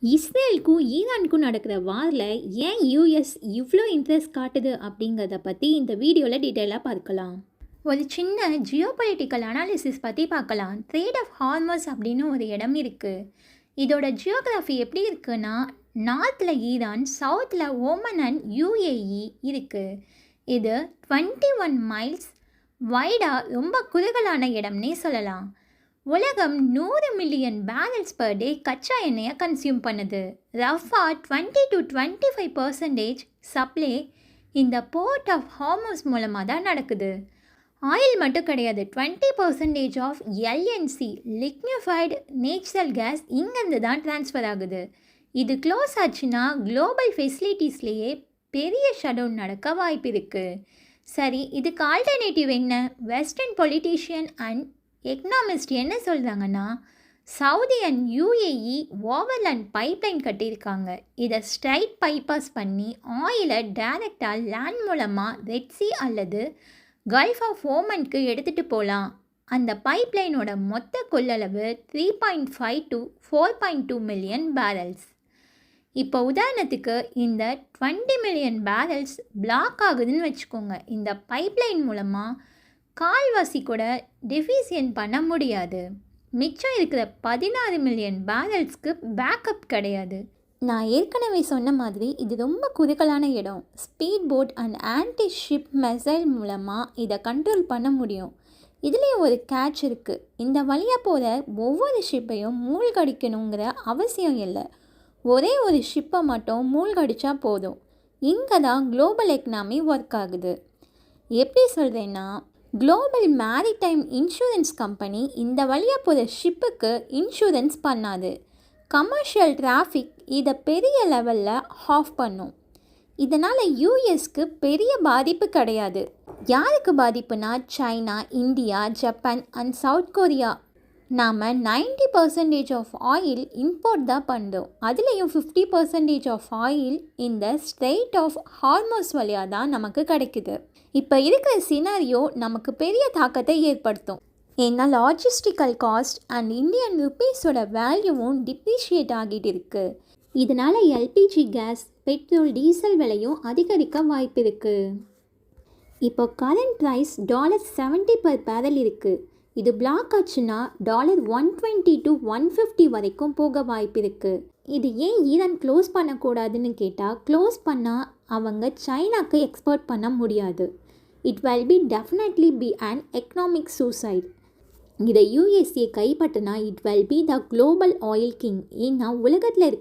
இஸ்ரேலுக்கும் ஈரானுக்கும் நடக்கிற வாரில் ஏன் யூஎஸ் இவ்வளோ இன்ட்ரெஸ்ட் காட்டுது அப்படிங்கிறத பற்றி இந்த வீடியோவில் டீட்டெயிலாக பார்க்கலாம். ஒரு சின்ன ஜியோபொலிட்டிக்கல் அனாலிசிஸ் பற்றி பார்க்கலாம். ட்ரேட் ஆஃப் ஹார்மஸ் அப்படின்னு ஒரு இடம் இருக்குது. இதோட ஜியோகிராஃபி எப்படி இருக்குன்னா, நார்த்தில் ஈரான், சவுத்தில் ஓமன் அண்ட் யூஏஇ இருக்குது. இது 21 மைல்ஸ் வைடாக ரொம்ப குறுகலான இடம்னே சொல்லலாம். உலகம் 100 மில்லியன் பேரல்ஸ் பர் டே கச்சா எண்ணெயை கன்சியூம் பண்ணுது. ரஃபாக 20 to 25% சப்ளை இந்த போர்ட் ஆஃப் ஹார்மஸ் மூலமாக தான் நடக்குது. ஆயில் மட்டும் கிடையாது, 20% of LNC lignified natural gas இங்கேருந்து தான் ட்ரான்ஸ்ஃபர் ஆகுது. இது க்ளோஸ் ஆச்சுன்னா குளோபல் ஃபெசிலிட்டிஸ்லேயே பெரிய ஷட்டவுன் நடக்க வாய்ப்பு இருக்குது. சரி, இதுக்கு ஆல்டர்னேட்டிவ் என்ன? வெஸ்டர்ன் பொலிட்டீஷியன் அண்ட் எக்கனாமிஸ்ட் என்ன சொல்கிறாங்கன்னா, Saudi and UAE overland pipeline கட்டியிருக்காங்க. இதை ஸ்ட்ரைட் பைபாஸ் பண்ணி ஆயிலை டைரெக்டாக லேண்ட் மூலமாக ரெட்சி அல்லது கல்ஃப் ஆஃப் ஓமனுக்கு எடுத்துகிட்டு போகலாம். அந்த பைப்லைனோட மொத்த கொள்ளளவு 3.5 to 4.2 மில்லியன் பேரல்ஸ். இப்போ உதாரணத்துக்கு இந்த 20 மில்லியன் பேரல்ஸ் பிளாக் ஆகுதுன்னு வச்சுக்கோங்க. இந்த பைப்லைன் மூலமாக கால்வாசி கூட டெஃபிசியன்ட் பண்ண முடியாது. மிச்சம் இருக்கிற 16 மில்லியன் பேரல்ஸ்க்கு பேக்கப் கிடையாது. நான் ஏற்கனவே சொன்ன மாதிரி இது ரொம்ப குறுகலான இடம். Speed boat and anti ship missile மூலமாக இதை கண்ட்ரோல் பண்ண முடியும். இதுலேயும் ஒரு கேட்ச் இருக்குது. இந்த வழியாக போகிற ஒவ்வொரு ஷிப்பையும் மூழ்கடிக்கணுங்கிற அவசியம் இல்லை. ஒரே ஒரு ஷிப்பை மட்டும் மூழ்கடிச்சா போதும். இங்கே தான் குளோபல் எக்கனாமி ஒர்க் ஆகுது. எப்படி சொல்கிறேன்னா, குளோபல் மேரிடைம் இன்சூரன்ஸ் கம்பெனி இந்த வழியாக போகிற ஷிப்புக்கு இன்சூரன்ஸ் பண்ணாது. கமர்ஷியல் டிராஃபிக் இதை பெரிய லெவலில் ஆஃப் பண்ணும். இதனால் யூஎஸ்க்கு பெரிய பாதிப்பு கிடையாது. யாருக்கு பாதிப்புனா, China, India, Japan and south Korea. நாம் 90% ஆஃப் ஆயில் இம்போர்ட் தான் பண்ணுறோம். அதுலேயும் 50% ஆஃப் ஆயில் இந்த ஸ்ட்ரெய்ட் ஆஃப் ஹார்மஸ் வழியாக தான் நமக்கு கிடைக்குது. இப்போ இருக்கிற சினாரியோ நமக்கு பெரிய தாக்கத்தை ஏற்படுத்தும். ஏன்னா லாஜிஸ்டிக்கல் காஸ்ட் அண்ட் இந்தியன் ருப்பீஸோட வேல்யூவும் டிப்ரிஷியேட் ஆகிட்டு இருக்குது. இதனால் எல்பிஜி கேஸ், பெட்ரோல், டீசல் விலையும் அதிகரிக்க வாய்ப்பு இருக்குது. இப்போ கரண்ட் ப்ரைஸ் $70 per பேரல் இருக்குது. இது பிளாக் ஆச்சுன்னா $120 to 150 வரைக்கும் போக வாய்ப்பு இருக்குது. இது ஏன் ஈரான் க்ளோஸ் பண்ணக்கூடாதுன்னு கேட்டால், க்ளோஸ் பண்ணால் அவங்க சைனாக்கு எக்ஸ்போர்ட் பண்ண முடியாது. It will be definitely be an economic suicide. இதை யூஎஸ்ஏ கைப்பற்றினா it will be the global oil king. ஏன்னா உலகத்தில் இருக்க